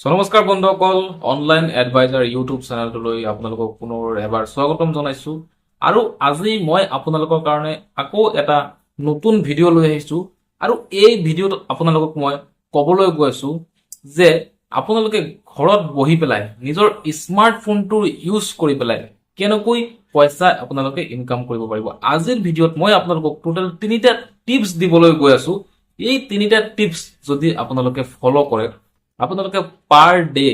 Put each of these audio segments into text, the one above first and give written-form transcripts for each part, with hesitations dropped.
নমস্কাৰ বন্ধুসকল, online adviser YouTube চেনেলটোলৈ আপোনালোকক পুনৰ এবাৰ স্বাগতম জনাইছো। আৰু আজি মই আপোনালোকৰ কাৰণে আকৌ এটা নতুন ভিডিঅ' লৈ আহিছো। আৰু এই ভিডিঅ'ত আপোনালোকক মই ক'বলৈ গৈ আছো যে আপোনালোকে ঘৰত বহি পেলাই নিজৰ স্মাৰ্টফোনটো ইউজ কৰি পেলাই কেনেকৈ পইচা আপোনালোকে ইনকাম কৰিব পাৰিব। আজিৰ ভিডিঅ'ত মই আপোনালোকক টোটেল 3টা টিপছ দিবলৈ গৈ আছো। এই 3টা টিপছ যদি আপোনালোকে ফলো কৰে, আপোনালোকে পাৰ ডে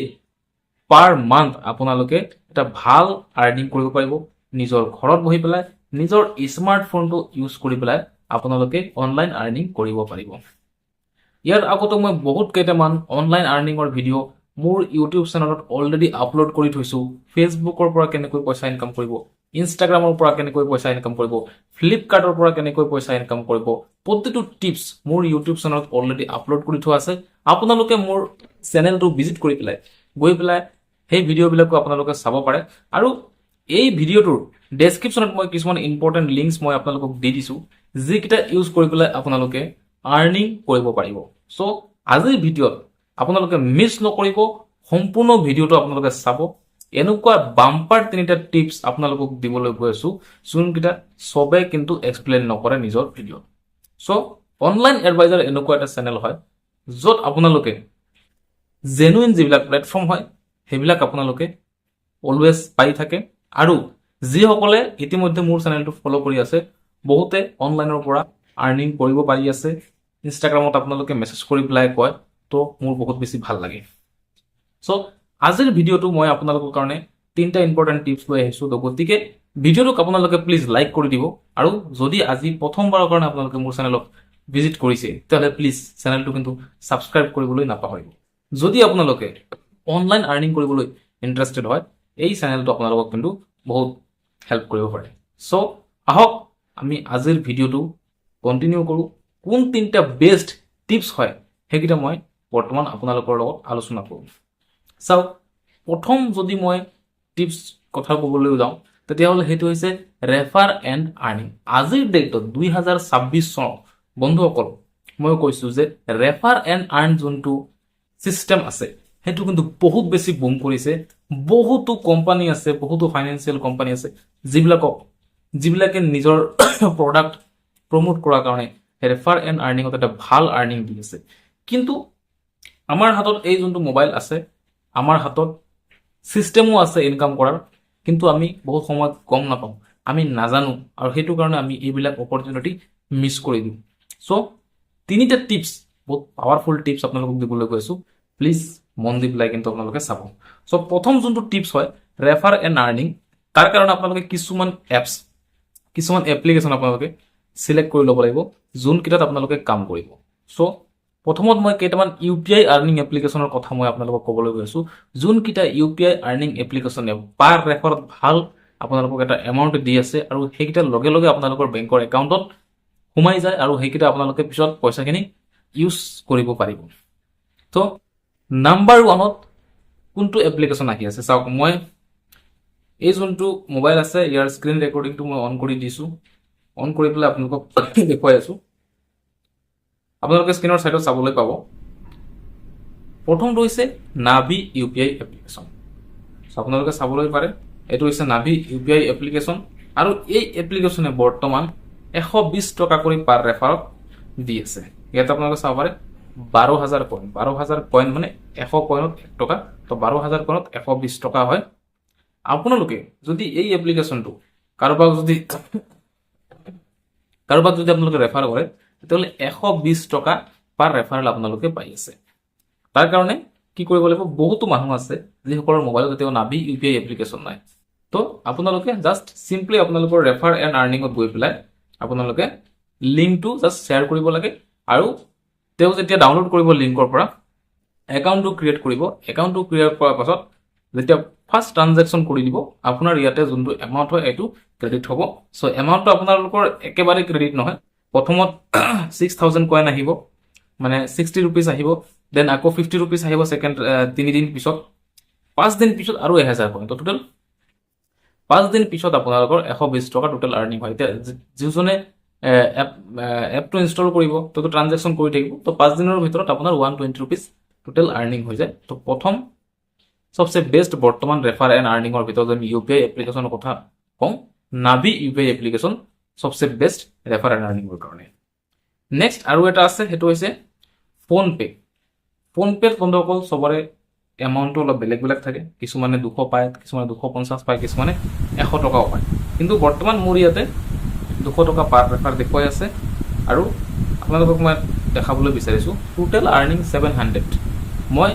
পাৰ মান্থ আপোনালোকে এটা ভাল আৰ্নিং কৰিব পাৰিব। নিজৰ ঘৰত বহি পেলাই নিজৰ স্মাৰ্টফোনটো ইউজ কৰি পেলাই আপোনালোকে অনলাইন আৰ্নিং কৰিব পাৰিব। ইয়াৰ আগতে মই বহুত কেইটামান অনলাইন আৰ্নিঙৰ ভিডিঅ' মোৰ ইউটিউব চেনেলত অলৰেডি আপলোড কৰি থৈছো। ফেচবুকৰ পৰা কেনেকৈ পইচা ইনকাম কৰিব, ইনষ্টাগ্ৰামৰ পৰা কেনেকৈ পইচা ইনকাম কৰিব, ফ্লিপকাৰ্টৰ পৰা কেনেকৈ পইচা ইনকাম কৰিব, প্ৰতিটো টিপছ মোৰ ইউটিউব চেনেলত অলৰেডি আপলোড কৰি থোৱা আছে। আপোনালোকে মোৰ চেনেলটো ভিজিট কৰি পেলাই গৈ পেলাই সেই ভিডিঅ'বিলাকো আপোনালোকে চাব পাৰে। আৰু এই ভিডিঅ'টোৰ ডেছক্ৰিপশ্যনত মই কিছুমান ইম্পৰ্টেণ্ট লিংকছ মই আপোনালোকক দি দিছো, যিকেইটা ইউজ কৰি পেলাই আপোনালোকে আৰ্নিং কৰিব পাৰিব। চ' আজিৰ ভিডিঅ'ত আপোনালোকে মিছ নকৰিব, সম্পূৰ্ণ ভিডিঅ'টো আপোনালোকে চাব। এনেকুৱা বাম্পাৰ 3টা টিপছ আপোনালোকক দিবলৈ গৈ আছো, যোনকেইটা চবে কিন্তু এক্সপ্লেইন নকৰে নিজৰ ভিডিঅ'ত। চ' অনলাইন এডভাইজাৰ এনেকুৱা এটা চেনেল হয় য'ত আপোনালোকে জেনুইন যিবিলাক প্লেটফৰ্ম হয় সেইবিলাক আপোনালোকে অলৱেজ পাই থাকে। আৰু যিসকলে ইতিমধ্যে মোৰ চেনেলটো ফ'ল' কৰি আছে, বহুতে অনলাইনৰ পৰা আৰ্নিং কৰিব পাৰি আছে। ইনষ্টাগ্ৰামত আপোনালোকে মেছেজ কৰি পেলাই কয়, তো মোৰ বহুত বেছি ভাল লাগে। চ' আজিৰ ভিডিঅ'টো মই আপোনালোকৰ কাৰণে 3টা ইম্পৰ্টেণ্ট টিপছ লৈ আহিছো। তো গতিকে ভিডিঅ'টোক আপোনালোকে প্লিজ লাইক কৰি দিব। আৰু যদি আজি প্ৰথমবাৰৰ কাৰণে আপোনালোকে মোৰ চেনেলক ভিজিট কৰিছে, তেতিয়াহ'লে প্লিজ চেনেলটো কিন্তু ছাবস্ক্ৰাইব কৰিবলৈ নাপাহৰিব। যদি আপোনালোকে অনলাইন আৰ্নিং কৰিবলৈ ইণ্টাৰেষ্টেড হয়, এই চেনেলটো আপোনালোকক কিন্তু বহুত হেল্প কৰিব পাৰে। চ' আহক আমি আজিৰ ভিডিঅ'টো কণ্টিনিউ কৰোঁ। কোন 3টা বেষ্ট টিপছ হয় সেইকেইটা মই বৰ্তমান আপোনালোকৰ লগত আলোচনা কৰোঁ। চাওক, প্ৰথম যদি মই টিপছ কথা ক'বলৈ যাওঁ, তেতিয়াহ'লে সেইটো হৈছে ৰেফাৰ এণ্ড আৰ্নিং। আজিৰ ডেটত 2026 চন বন্ধুসকল, মই কৈছোঁ যে ৰেফাৰ এণ্ড আৰ্ন যোনটো চিষ্টেম আছে সেইটো কিন্তু বহুত বেছি বুম কৰিছে। বহুতো কোম্পানী আছে, বহুতো ফাইনেন্সিয়েল কোম্পানী আছে যিবিলাকে নিজৰ প্ৰডাক্ট প্ৰমোট কৰাৰ কাৰণে ৰেফাৰ এণ্ড আৰ্নিঙত এটা ভাল আৰ্নিং দি আছে। কিন্তু আমাৰ হাতত এই যোনটো মোবাইল আছে, আমাৰ হাতত চিষ্টেমো আছে ইনকাম কৰাৰ, কিন্তু আমি বহুত সময়ত গম নাপাওঁ, আমি নাজানো, আৰু সেইটো কাৰণে আমি এইবিলাক অপৰচুনিটি মিছ কৰি দিওঁ। চ' 3টা টিপছ, বহুত পাৱাৰফুল টিপছ আপোনালোকক দিবলৈ গৈ আছো। প্লিজ মন দি পেলাই কিন্তু আপোনালোকে চাব। চ' প্ৰথম যোনটো টিপছ হয় ৰেফাৰ এণ্ড আৰ্নিং, তাৰ কাৰণে আপোনালোকে কিছুমান এপ্লিকেশ্যন আপোনালোকে চিলেক্ট কৰি ল'ব লাগিব, যোনকেইটাত আপোনালোকে কাম কৰিব। চ' প্ৰথমত মই কেইটামান UPI আৰ্নিং এপ্লিকেশ্যনৰ কথা মই আপোনালোকক ক'বলৈ গৈ আছো। যোনকেইটা UPI আৰ্নিং এপ্লিকেশ্যনে পাৰ ৰেফাৰত ভাল আপোনালোকক এটা এমাউণ্ট দি আছে, আৰু সেইকেইটাৰ লগে লগে আপোনালোকৰ বেংকৰ একাউণ্টত সোমাই যায়, আৰু সেইকেইটা আপোনালোকে পিছত পইচাখিনি ইউজ কৰিব পাৰিব। তো নাম্বাৰ 1ত কোনটো এপ্লিকেশ্যন আহি আছে চাওক। মই এই যোনটো মোবাইল আছে, ইয়াৰ স্ক্ৰীন ৰেকৰ্ডিংটো মই অন কৰি দিছোঁ। অন কৰি পেলাই আপোনালোকক দেখুৱাই আছোঁ। আপোনালোকে স্ক্ৰীনৰ ছাইডত চাবলৈ পাব। প্ৰথমটো হৈছে নাভি UPI এপ্লিকেশ্যন। আপোনালোকে চাবলৈ পাৰে, এইটো হৈছে নাভি UPI এপ্লিকেশ্যন। আৰু এই এপ্লিকেশ্যনে বৰ্তমান 120 টকা কৰি পাৰ ৰেফাৰত দি আছে। ইয়াত আপোনালোকে চাব পাৰে 12,000 কইন। 12,000 কইন মানে 100 কইনত 1 টকা, তো 12,000 কইনত 120 টকা হয়। আপোনালোকে যদি এই এপ্লিকেশ্যনটো কাৰোবাক যদি আপোনালোকে ৰেফাৰ কৰে, তেতিয়াহ'লে 120 টকা পাৰ ৰেফাৰেল আপোনালোকে পাই আছে। তাৰ কাৰণে কি কৰিব লাগিব, বহুতো মানুহ আছে যিসকলৰ মোবাইলত এতিয়াও নাভি UPI এপ্লিকেশ্যন নাই। তো আপোনালোকে জাষ্ট চিম্পলি আপোনালোকৰ ৰেফাৰ এণ্ড আৰ্নিঙত গৈ পেলাই আপোনালোকে লিংকটো জাষ্ট শ্বেয়াৰ কৰিব লাগে, আৰু তেওঁ যেতিয়া ডাউনলোড কৰিব লিংকৰ পৰা একাউণ্টটো ক্ৰিয়েট কৰিব। একাউণ্টটো ক্ৰিয়েট কৰাৰ পাছত যেতিয়া ফাৰ্ষ্ট ট্ৰানজেকশ্যন কৰি দিব, আপোনাৰ ইয়াতে যোনটো এমাউণ্ট হয় এইটো ক্ৰেডিট হ'ব। চ' এমাউণ্টটো আপোনালোকৰ একেবাৰে ক্ৰেডিট নহয়। প্ৰথমত 6,000 কইন আহিব, মানে 60 ৰুপিজ আহিব, দেন আকৌ 50 ৰুপিজ আহিব ছেকেণ্ড 3 দিন পিছত, 5 দিন পিছত আৰু 1,000 কইন। তো টোটেল 5 দিন পিছত আপোনালোকৰ 120 টকা টোটেল আৰ্নিং হয়। এতিয়া যিজনে এপটো ইনষ্টল কৰিব, তো ট্ৰানজেকশ্যন কৰি থাকিব, তো 5 দিনৰ ভিতৰত আপোনাৰ 120 ৰুপিজ টোটেল আৰ্নিং হৈ যায়। তো প্ৰথম সবচে বেষ্ট বৰ্তমান ৰেফাৰ এণ্ড আৰ্নিঙৰ ভিতৰত আমি ইউপিআই এপ্লিকেশ্যনৰ কথা কওঁ, নাভি ইউপিআই এপ্লিকেশ্যন সবচে বেষ্ট ৰেফাৰ এণ্ড আৰ্নিঙৰ কাৰণে। নেক্সট আৰু এটা আছে, সেইটো হৈছে ফোনপে'। ফোনপে'ত বন্ধুসকল চবৰে এমাউণ্টটো অলপ বেলেগ বেলেগ থাকে, কিছুমানে 200 পায়, কিছুমানে 250 পায়, কিছুমানে 100 টকাও পায়। কিন্তু বৰ্তমান মোৰ ইয়াতে 200 টকা পাৰ ৰেফাৰ দেখুৱাই আছে, আৰু আপোনালোকক মই দেখাবলৈ বিচাৰিছোঁ টোটেল আৰ্নিং 700। মই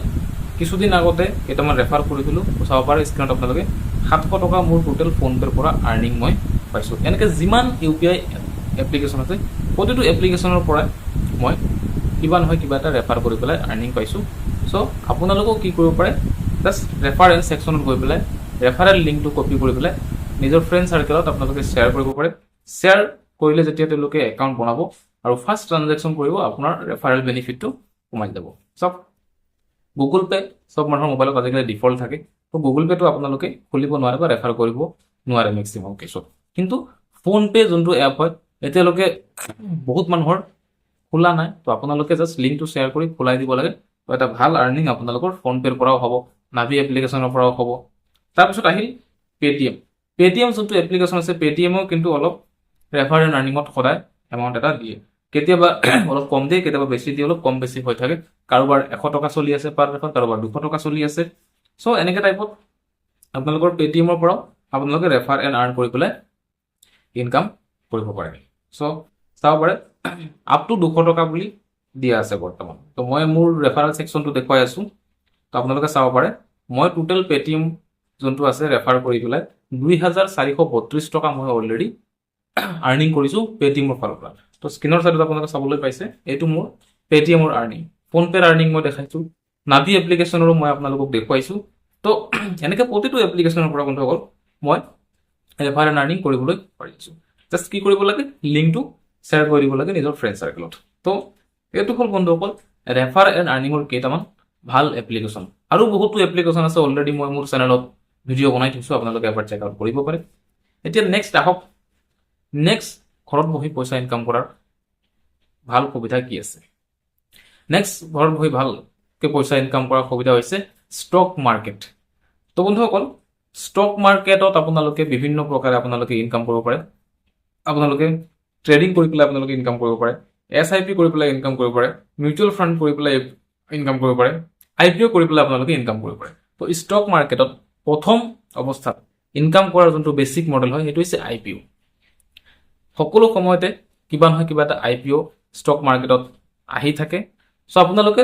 কিছুদিন আগতে কেইটামান ৰেফাৰ কৰিছিলোঁ, চাব পাৰে স্ক্ৰীণত আপোনালোকে 700 টকা মোৰ টোটেল ফোনপে'ৰ পৰা আৰ্নিং মই পাইছোঁ। এনেকৈ যিমান ইউপিআই এপ্লিকেশ্যন আছে প্ৰতিটো এপ্লিকেশ্যনৰ পৰাই মই কিবা নহয় কিবা এটা ৰেফাৰ কৰি পেলাই আৰ্নিং পাইছোঁ। চ' আপোনালোকেও কি কৰিব পাৰে, জাষ্ট ৰেফাৰেঞ্চ ছেকশ্যনত গৈ পেলাই ৰেফাৰেল লিংকটো কপি কৰি পেলাই নিজৰ ফ্ৰেণ্ড চাৰ্কেলত আপোনালোকে শ্বেয়াৰ কৰিব পাৰে। শ্বেয়াৰ কৰিলে যেতিয়া তেওঁলোকে একাউণ্ট বনাব আৰু ফাৰ্ষ্ট ট্ৰানজেকশ্যন কৰিব, আপোনাৰ ৰেফাৰেল বেনিফিটটো সোমাই যাব। চব গুগল পে' চব মানুহৰ মোবাইলত আজিকালি ডিফল্ট থাকে, তো গুগল পে'টো আপোনালোকে খুলিব নোৱাৰে বা ৰেফাৰ কৰিব নোৱাৰে মেক্সিমাম কেছত। কিন্তু ফোনপে' যোনটো এপ হয় এতিয়ালৈকে বহুত মানুহৰ খোলা নাই, তো আপোনালোকে জাষ্ট লিংকটো শ্বেয়াৰ কৰি খোলাই দিব লাগে। তো এটা ভাল আৰ্নিং আপোনালোকৰ ফোনপে'ৰ পৰাও হ'ব, নাভি এপ্লিকেশ্যনৰ পৰাও হ'ব। তাৰপিছত আহিল পে'টিএম। পে'টিএম যোনটো এপ্লিকেশ্যন আছে, পে'টিএমেও কিন্তু অলপ ৰেফাৰ এণ্ড আৰ্নিঙত সদায় এমাউণ্ট এটা দিয়ে, কেতিয়াবা অলপ কম দিয়ে, কেতিয়াবা বেছি দিয়ে, অলপ কম বেছি হৈ থাকে। কাৰোবাৰ 100 টকা চলি আছে পাৰ ৰেফাৰ, কাৰোবাৰ 200 টকা চলি আছে। চ' এনেকৈ টাইপত আপোনালোকৰ পে'টিএমৰ পৰাও আপোনালোকে ৰেফাৰ এণ্ড আৰ্ন কৰি পেলাই ইনকাম কৰিব পাৰে। চ' চাব পাৰে আপ টু 200 টকা বুলি দিয়া আছে বৰ্তমান। তো মই মোৰ ৰেফাৰেল ছেকশ্যনটো দেখুৱাই আছোঁ, তো আপোনালোকে চাব পাৰে মই টোটেল পে'টিএম যোনটো আছে ৰেফাৰ কৰি পেলাই 2432 টকা মই অলৰেডি আৰ্নিং কৰিছোঁ পে'টিএমৰ ফালৰ পৰা। তো স্ক্ৰীনৰ চাইডত আপোনালোকে চাবলৈ পাইছে, এইটো মোৰ পে'টিএমৰ আৰ্নিং। ফোনপে'ৰ আৰ্নিং মই দেখাইছোঁ, নাভি এপ্লিকেশ্যনৰো মই আপোনালোকক দেখুৱাইছোঁ। তো এনেকৈ প্ৰতিটো এপ্লিকেশ্যনৰ পৰা বন্ধুসকল মই ৰেফাৰ এণ্ড আৰ্নিং কৰিবলৈ পাৰিছোঁ। জাষ্ট কি কৰিব লাগে, লিংকটো শ্বেয়াৰ কৰি দিব লাগে নিজৰ ফ্ৰেণ্ড চাৰ্কেলত। তো এইটো হ'ল বন্ধুসকল ৰেফাৰ এণ্ড আৰ্নিঙৰ কেইটামান ভাল এপ্লিকেশ্যন। আৰু বহুতো এপ্লিকেশ্যন আছে, অলৰেডি মই মোৰ চেনেলত ভিডিঅ' বনাই থৈছোঁ, আপোনালোকে এবাৰ চেক আউট কৰিব পাৰে। এতিয়া নেক্সট আহক, নেক্সট ঘৰত বহি পইচা ইনকাম কৰাৰ ভাল সুবিধা কি আছে। নেক্সট ঘৰত বহি ভালকৈ পইচা ইনকাম কৰাৰ সুবিধা হৈছে ষ্টক মাৰ্কেট। তো বন্ধুসকল ষ্টক মাৰ্কেটত আপোনালোকে বিভিন্ন প্ৰকাৰে আপোনালোকে ইনকাম কৰিব পাৰে। আপোনালোকে ট্ৰেডিং কৰি পেলাই আপোনালোকে ইনকাম কৰিব পাৰে, SIP কৰি পেলাই ইনকাম কৰিব পাৰে, মিউচুৱেল ফাণ্ড কৰি পেলাই ইনকাম কৰিব পাৰে, IPO কৰি পেলাই আপোনালোকে ইনকাম কৰিব পাৰে। তো ষ্টক মাৰ্কেটত প্ৰথম অৱস্থাত ইনকাম কৰাৰ যোনটো বেছিক মডেল হয় সেইটো হৈছে IPO। সকলো সময়তে কিবা নহয় কিবা এটা IPO ষ্টক মাৰ্কেটত আহি থাকে। চ' আপোনালোকে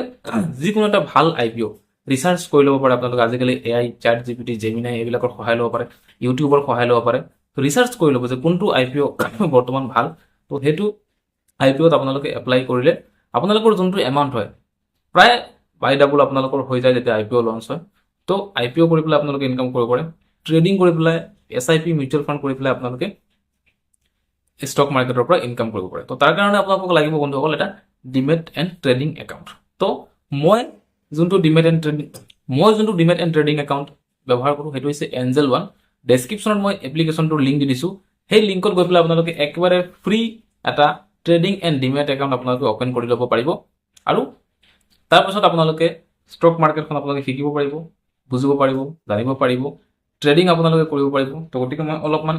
যিকোনো এটা ভাল IPO ৰিচাৰ্চ কৰি ল'ব পাৰে। আপোনালোকে আজিকালি AI, ChatGPT, Gemini এইবিলাকৰ সহায় ল'ব পাৰে, ইউটিউবৰ সহায় ল'ব পাৰে। তো ৰিচাৰ্চ কৰি ল'ব যে কোনটো IPO বৰ্তমান ভাল। তো সেইটো IPOত আপোনালোকে এপ্লাই কৰিলে আপোনালোকৰ যোনটো এমাউণ্ট হয় প্ৰায় বাই ডাবল আপোনালোকৰ হৈ যায় যেতিয়া IPO লঞ্চ হয়। তো IPO কৰি পেলাই আপোনালোকে ইনকাম কৰিব পাৰে, ট্ৰেডিং কৰি পেলাই, SIP, মিউচুৱেল ফাণ্ড কৰি পেলাই আপোনালোকে ষ্টক মাৰ্কেটৰ পৰা ইনকাম কৰিব পাৰে। তো তাৰ কাৰণে আপোনালোকক লাগিব বন্ধুসকল এটা ডিমেট এণ্ড ট্ৰেডিং একাউণ্ট। তো মই যোনটো ডিমেট এণ্ড ট্ৰেডিং একাউণ্ট ব্যৱহাৰ কৰোঁ সেইটো হৈছে Angel1। ডেছক্ৰিপশ্যনত মই এপ্লিকেশ্যনটোৰ লিংক দি দিছোঁ, সেই লিংকত গৈ পেলাই আপোনালোকে একেবাৰে ফ্ৰী এটা ট্ৰেডিং এণ্ড ডিমেট একাউণ্ট আপোনালোকে অ'পেন কৰি ল'ব পাৰিব। আৰু তাৰপাছত আপোনালোকে ষ্টক মাৰ্কেটখন আপোনালোকে শিকিব পাৰিব, বুজিব পাৰিব, জানিব পাৰিব, ট্ৰেডিং আপোনালোকে কৰিব পাৰিব। তো গতিকে মই অলপমান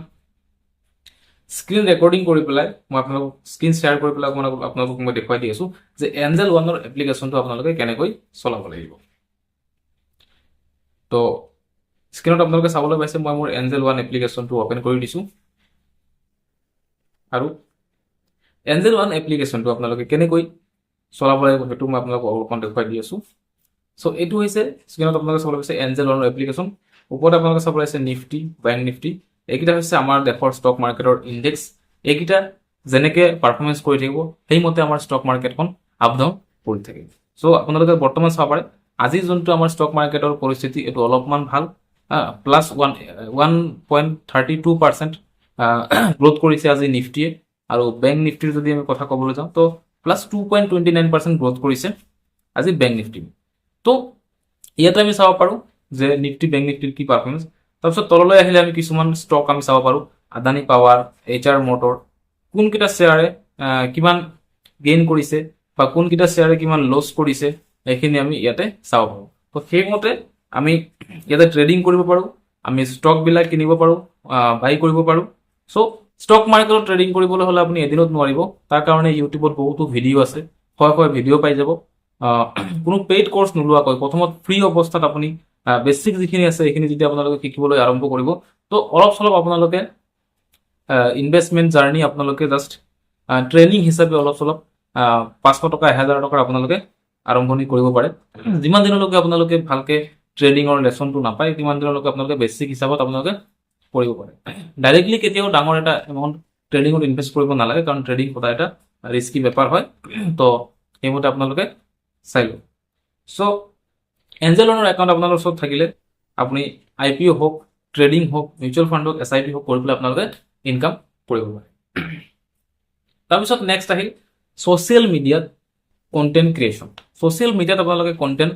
স্ক্ৰীন ৰেকৰ্ডিং কৰি পেলাই মই আপোনালোকক স্ক্ৰীন শ্বেয়াৰ কৰি পেলাই আপোনালোকক মই দেখুৱাই দি আছোঁ যে Angel1ৰ এপ্লিকেশ্যনটো আপোনালোকে কেনেকৈ চলাব লাগিব। তো স্ক্ৰীনত আপোনালোকে চাবলৈ পাইছে মই মোৰ Angel1 এপ্লিকেশ্যনটো অ'পেন কৰি দিছোঁ। আৰু Angel1 এপ্লিকেশ্যনটো আপোনালোকে কেনেকৈ চলাব লাগিব সেইটো মই আপোনালোকক অলপমান দেখুৱাই দি আছোঁ। চ' এইটো হৈছে স্ক্ৰীনত আপোনালোকে চাবলৈ পাইছে Angel1ৰ এপ্লিকেশ্যন। ওপৰত আপোনালোকে চাবলৈ পাইছে নিফটি, বেংক নিফটি, এইকেইটা হৈছে আমাৰ দেশৰ ষ্টক মাৰ্কেটৰ ইণ্ডেক্স। এইকেইটা যেনেকৈ পাৰফৰ্মেঞ্চ কৰি থাকিব সেইমতে আমাৰ ষ্টক মাৰ্কেটখন আপ ডাউন কৰি থাকে। চ' আপোনালোকে বৰ্তমান চাব পাৰে আজি যোনটো আমাৰ ষ্টক মাৰ্কেটৰ পৰিস্থিতি এইটো অলপমান ভাল, প্লাছ 1.32% গ্ৰোথ কৰিছে আজি নিফটিয়ে। আৰু বেংক নিফটিৰ যদি আমি কথা ক'বলৈ যাওঁ তো প্লাছ 2.29% গ্ৰোথ কৰিছে আজি বেংক নিফটি। তো ইয়াতে আমি চাব পাৰোঁ যে নিফটি, বেংক নিফটিৰ কি পাৰফৰ্মেঞ্চ। তাৰপিছত তললৈ আহিলে আমি কিছুমান ষ্টক আমি চাব পাৰোঁ, আদানী পাৱাৰ, HR মটৰ, কোনকেইটা শ্বেয়াৰে কিমান গেইন কৰিছে বা কোনকেইটা শ্বেয়াৰে কিমান লছ কৰিছে, এইখিনি আমি ইয়াতে চাব পাৰোঁ। তো সেইমতে আমি ইয়াতে ট্ৰেডিং কৰিব পাৰোঁ, আমি ষ্টকবিলাক কিনিব পাৰোঁ, বাই কৰিব পাৰোঁ। চ' ষ্টক মাৰ্কেটত ট্ৰেডিং কৰিবলৈ হ'লে আপুনি এদিনত নোৱাৰিব, তাৰ কাৰণে ইউটিউবত বহুতো ভিডিঅ' আছে, হয় ভিডিঅ' পাই যাব। কোনো পেইড কৰ্চ নোলোৱাকৈ প্ৰথমত ফ্ৰী অৱস্থাত আপুনি বেছিক যিখিনি আছে সেইখিনি যদি আপোনালোকে শিকিবলৈ আৰম্ভ কৰিব, তো অলপ চলপ আপোনালোকে ইনভেষ্টমেণ্ট জাৰ্ণি আপোনালোকে জাষ্ট ট্ৰেইনিং হিচাপে অলপ চলপ 500 টকা 1000 টকাৰ আপোনালোকে আৰম্ভণি কৰিব পাৰে। যিমান দিনলৈকে আপোনালোকে ভালকে ট্ৰেডিঙৰ লেচনটো নাপায় তিমান দিনলৈকে আপোনালোকে বেছিক হিচাপত আপোনালোকে কৰিব পাৰে। ডাইৰেক্টলি কেতিয়াও ডাঙৰ এটা এমাউণ্ট ট্ৰেডিঙত ইনভেষ্ট কৰিব নালাগে, কাৰণ ট্ৰেডিং সদায় এটা ৰিস্কি বেপাৰ হয়। তো সেইমতে আপোনালোকে চাই লওক। চ' এঞ্জেল লোনৰ একাউণ্ট আপোনালোকৰ ওচৰত থাকিলে আপুনি IPO হওক, ট্ৰেডিং হওক, মিউচুৱেল ফাণ্ড হওক, SIP হওক কৰি পেলাই আপোনালোকে ইনকাম কৰিব পাৰে। তাৰপিছত নেক্সট আহিল ছ'চিয়েল মিডিয়াত কণ্টেণ্ট ক্ৰিয়েশ্যন। ছ'চিয়েল মিডিয়াত আপোনালোকে কণ্টেণ্ট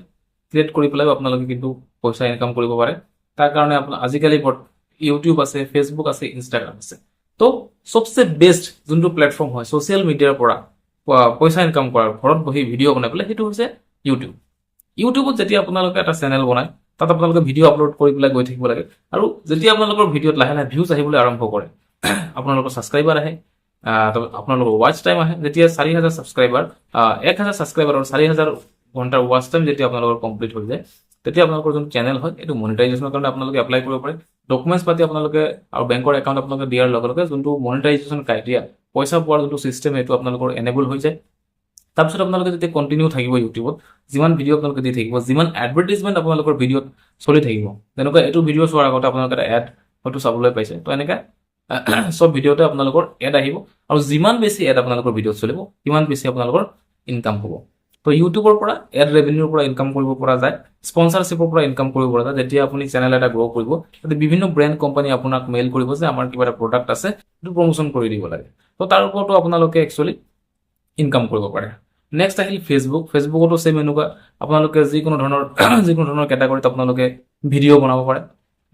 ক্ৰিয়েট কৰি পেলাই আপোনালোকে কিন্তু পইচা ইনকাম কৰিব পাৰে। তাৰ কাৰণে আজিকালি ইউটিউব আছে, ফেচবুক আছে, ইনষ্টাগ্ৰাম আছে। তো চবচে বেষ্ট যোনটো প্লেটফৰ্ম হয় ছ'চিয়েল মিডিয়াৰ পৰা পইচা ইনকাম কৰাৰ, ঘৰত বহি ভিডিঅ' বনাই পেলাই, সেইটো হৈছে ইউটিউব। ইউটিউবত যেতিয়া আপোনালোকে এটা চেনেল বনায় তাত আপোনালোকে ভিডিঅ' আপলোড কৰি পেলাই গৈ থাকিব লাগে, আৰু যেতিয়া আপোনালোকৰ ভিডিঅ'ত লাহে লাহে ভিউজ আহিবলৈ আৰম্ভ কৰে, আপোনালোকৰ ছাবস্ক্ৰাইবাৰ আহে, আপোনালোকৰ ৱাচ টাইম আহে। যেতিয়া 4000 ছাবস্ক্ৰাইবাৰ, 1000 ছাবস্ক্ৰাইবাৰ আৰু 4000 ঘণ্টাৰ ৱাচ টাইম যেতিয়া আপোনালোকৰ কমপ্লিট হৈ যায়, তেতিয়া আপোনালোকৰ যোনটো চেনেল হয় এইটো মনিটাইজেশ্যনৰ কাৰণে আপোনালোকে এপ্লাই কৰিব পাৰে। ডকুমেণ্টছ পাতি আপোনালোকে আৰু বেংকৰ একাউণ্ট আপোনালোকে দিয়াৰ লগে লগে যোনটো মনিটাইজেশ্যন ক্ৰাইটেৰিয়া, পইচা পোৱাৰ যোনটো চিষ্টেম, সেইটো আপোনালোকৰ এনেবল হৈ যায়। তাৰপিছত আপোনালোকে যেতিয়া কণ্টিনিউ থাকিব ইউটিউবত, যিমান ভিডিঅ' আপোনালোকে দি থাকিব, যিমান এডভাৰটাইজমেণ্ট আপোনালোকৰ ভিডিঅ'ত চলি থাকিব, যেনেকুৱা এইটো ভিডিঅ' চোৱাৰ আগতে আপোনালোকে এটা এড হয়তো চাবলৈ পাইছে, তো এনেকৈ চব ভিডিঅ'তে আপোনালোকৰ এড আহিব, আৰু যিমান বেছি এড আপোনালোকৰ ভিডিঅ'ত চলিব সিমান বেছি আপোনালোকৰ ইনকাম হ'ব। তো ইউটিউবৰ পৰা এড ৰেভিনিউৰ পৰা ইনকাম কৰিব পৰা যায়, স্পনচাৰশ্বিপৰ পৰা ইনকাম কৰিব পৰা যায়। যেতিয়া আপুনি চেনেল এটা গ্ৰ' কৰিব, তাতে বিভিন্ন ব্ৰেণ্ড কোম্পানী আপোনাক মেইল কৰিব যে আমাৰ কিবা এটা প্ৰডাক্ট আছে, সেইটো প্ৰমোশ্যন কৰি দিব লাগে। তো তাৰ ওপৰতো আপোনালোকে একচুৱেলি ইনকাম কৰিব পাৰে। নেক্সট আহিল ফেচবুক। ফেচবুকতো ছেম এনেকুৱা, আপোনালোকে যিকোনো ধৰণৰ কেটাগৰীত আপোনালোকে ভিডিঅ' বনাব পাৰে,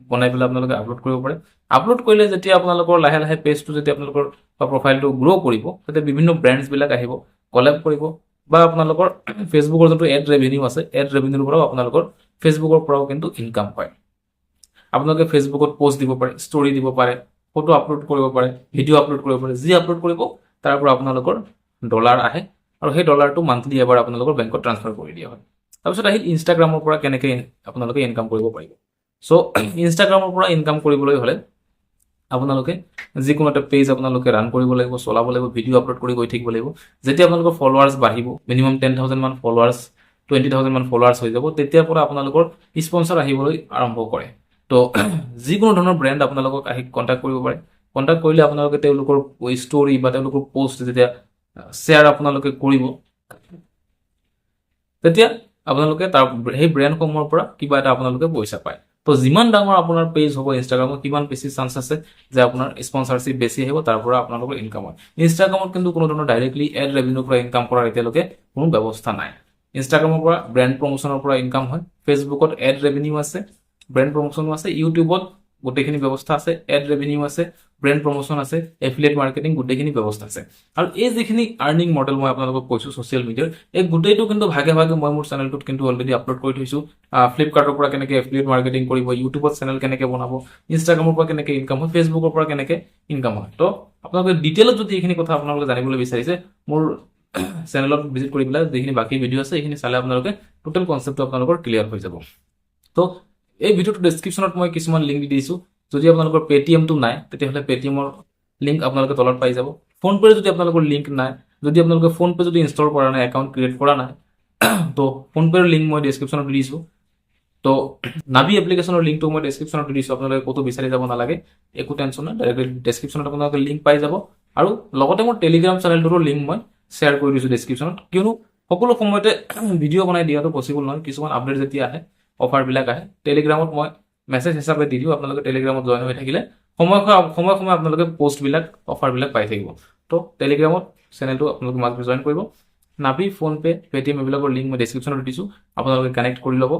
বনাই পেলাই আপোনালোকে আপলোড কৰিব পাৰে। আপলোড কৰিলে যেতিয়া আপোনালোকৰ লাহে লাহে পেজটো যেতিয়া আপোনালোকৰ প্ৰফাইলটো গ্ৰ' কৰিব, তেতিয়া বিভিন্ন ব্ৰেণ্ডছবিলাক আহিব, কলেব কৰিব, বা আপোনালোকৰ ফেচবুকৰ যোনটো এড ৰেভিনিউ আছে, এড ৰেভিনিউৰ পৰাও আপোনালোকৰ ফেচবুকৰ পৰাও কিন্তু ইনকাম হয়। আপোনালোকে ফেচবুকত পষ্ট দিব পাৰে, ষ্টৰি দিব পাৰে, ফটো আপলোড কৰিব পাৰে, ভিডিঅ' আপলোড কৰিব পাৰে। যি আপলোড কৰিব তাৰ পৰা আপোনালোকৰ ডলাৰ আহে, আৰু সেই ডলাৰটো মান্থলি এবাৰ আপোনালোকৰ বেংকত ট্ৰান্সফাৰ কৰি দিয়া হয়। তাৰপিছত আহিল ইনষ্টাগ্ৰামৰ পৰা কেনেকৈ আপোনালোকে ইনকাম কৰিব পাৰিব। চ' ইনষ্টাগ্ৰামৰ পৰা ইনকাম কৰিবলৈ হ'লে আপোনালোকে যিকোনো এটা পেজ আপোনালোকে ৰান কৰিব লাগিব, চলাব লাগিব, ভিডিঅ' আপলোড কৰি গৈ থাকিব লাগিব। যেতিয়া আপোনালোকৰ ফলোৱাৰ্ছ বাঢ়িব, মিনিমাম 10,000 মান ফলোৱাৰ্ছ, 20,000 মান ফলোৱাৰ্ছ হৈ যাব, তেতিয়াৰ পৰা আপোনালোকৰ স্পনচাৰ আহিবলৈ আৰম্ভ কৰে। তো যিকোনো ধৰণৰ ব্ৰেণ্ড আপোনালোকক আহি কণ্টেক্ট কৰিব পাৰে। কণ্টেক্ট কৰিলে আপোনালোকে তেওঁলোকৰ ষ্টৰি বা তেওঁলোকৰ পোষ্ট যেতিয়া শ্বেয়াৰ আপোনালোকে কৰিব, তেতিয়া আপোনালোকে সেই ব্ৰেণ্ডসমূহৰ পৰা কিবা এটা আপোনালোকে পইচা পায়। তো যিমান ডাঙৰ আপোনাৰ পেজ হ'ব ইনষ্টাগ্ৰামত, কিমান বেছি চান্স আছে যে আপোনাৰ স্পনচাৰশ্বিপ বেছি আহিব, তাৰ পৰা আপোনালোকৰ ইনকাম হয়। ইনষ্টাগ্ৰামত কিন্তু কোনো ধৰণৰ ডাইৰেক্টলি এড ৰেভিনিউৰ পৰা ইনকাম কৰাৰ এতিয়ালৈকে কোনো ব্যৱস্থা নাই। ইনষ্টাগ্ৰামৰ পৰা ব্ৰেণ্ড প্ৰমোশ্যনৰ পৰা ইনকাম হয়, ফেচবুকত এড ৰেভিনিউ আছে, ব্ৰেণ্ড প্ৰমোশ্যনো আছে, ইউটিউবত গোটেইখিনি ব্যৱস্থা আছে, এড ৰেভিনিউ আছে, ব্ৰেণ্ড প্ৰমোশ্যন আছে, এফিলিয়েট মাৰ্কেটিং, গোটেইখিনি ব্যৱস্থা আছে। আৰু এই যিখিনি আৰ্নিং মডেল মই আপোনালোকক কৈছোঁ ছ'চিয়েল মিডিয়াৰ, এই গোটেইটো কিন্তু ভাগে ভাগে মই মোৰ চেনেলটোত কিন্তু অলৰেডি আপলোড কৰি থৈছোঁ। ফ্লিপকাৰ্টৰ পৰা কেনেকৈ এফিলিয়েট মাৰ্কেটিং কৰিব, ইউটিউবত চেনেল কেনেকৈ বনাব, ইনষ্টাগ্ৰামৰ পৰা কেনেকৈ ইনকাম হয়, ফেচবুকৰ পৰা কেনেকৈ ইনকাম হয়। তো আপোনালোকে ডিটেইলত যদি এইখিনি কথা আপোনালোকে জানিবলৈ বিচাৰিছে, মোৰ চেনেলত ভিজিট কৰি পেলাই যিখিনি বাকী ভিডিঅ' আছে সেইখিনি চালে আপোনালোকে টোটেল কনচেপ্টটো আপোনালোকৰ ক্লিয়াৰ হৈ যাব। তো এই ভিডিঅ'টোৰ ডেছক্ৰিপশ্যনত মই কিছুমান লিংক দি দিছোঁ। যদি আপোনালোকৰ পেটিএমটো নাই, তেতিয়াহ'লে পেটিএমৰ লিংক আপোনালোকে তলত পাই যাব। ফোনপে'ৰ যদি আপোনালোকৰ লিংক নাই, যদি আপোনালোকে ফোনপে' যদি ইনষ্টল কৰা নাই, একাউণ্ট ক্ৰিয়েট কৰা নাই, তো ফোনপে'ৰ লিংক মই ডেছক্ৰিপশ্যনত দি দিছোঁ। তো নাভি এপ্লিকেশ্যনৰ লিংকটো মই ডেছক্ৰিপশ্যনত দি দিছোঁ, আপোনালোকে ক'তো বিচাৰি যাব নালাগে, একো টেনশ্যন নাই, ডাইৰেক্টলি ডেছক্ৰিপশ্যনত আপোনালোকে লিংক পাই যাব। আৰু লগতে মোৰ টেলিগ্ৰাম চেনেলটোৰো লিংক মই শ্বেয়াৰ কৰি দিছোঁ ডেছক্ৰিপশ্যনত, কিয়নো সকলো সময়তে ভিডিঅ' বনাই দিয়াটো পচিবল নহয়। কিছুমান আপডেট যেতিয়া আহে, অফাৰবিলাক আহে, টেলিগ্ৰামত মই মেছেজ হিচাপে দি দিওঁ। আপোনালোকে টেলিগ্ৰামত জইন হৈ থাকিলে সময়ে আপোনালোকে পোষ্টবিলাক, অফাৰবিলাক পাই থাকিব। তো টেলিগ্ৰামত চেনেলটো আপোনালোকে মাজ জইন কৰিব। নাভি, ফোনপে', পেটিএম এইবিলাকৰ লিংক মই ডেছক্ৰিপশ্যনত দিছোঁ, আপোনালোকে কানেক্ট কৰি ল'ব।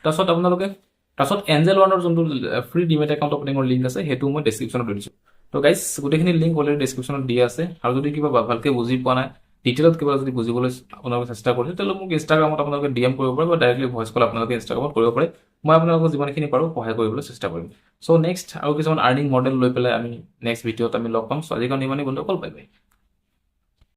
তাৰপিছত এঞ্জেল ওৱানৰ যোনটো ফ্ৰী ডিমেট একাউণ্ট অপেনিঙৰ লিংক আছে, সেইটো মই ডেছক্ৰিপশ্যনত দি দিছোঁ। তো গাইজ গোটেইখিনি লিংক অলৰেডি ডেছক্ৰিপশ্যনত দিয়া আছে, আৰু যদি কিবা ভালকৈ বুজি পোৱা নাই ডিটেইলত কিবা যদি বুজিবলৈ আপোনালোকে চেষ্টা কৰিছে তেতিয়াহ'লে মোক ইনষ্টাগ্ৰামত আপোনালোকে DM কৰিব পাৰে বা ডাইৰেক্টলি ভইচ কল আপোনালোকে ইনষ্টাগ্ৰামত কৰিব পাৰে। মই আপোনালোকক যিমানখিনি পাৰোঁ সহায় কৰিবলৈ চেষ্টা কৰিম। চ' নেক্সট আৰু কিছুমান আৰ্নিং মডেল লৈ পেলাই আমি নেক্সট ভিডিঅ'ত আমি লগ পাম। চ' আজিৰ কাৰণে ইমানেই বন্ধুসকল, বাই বাই।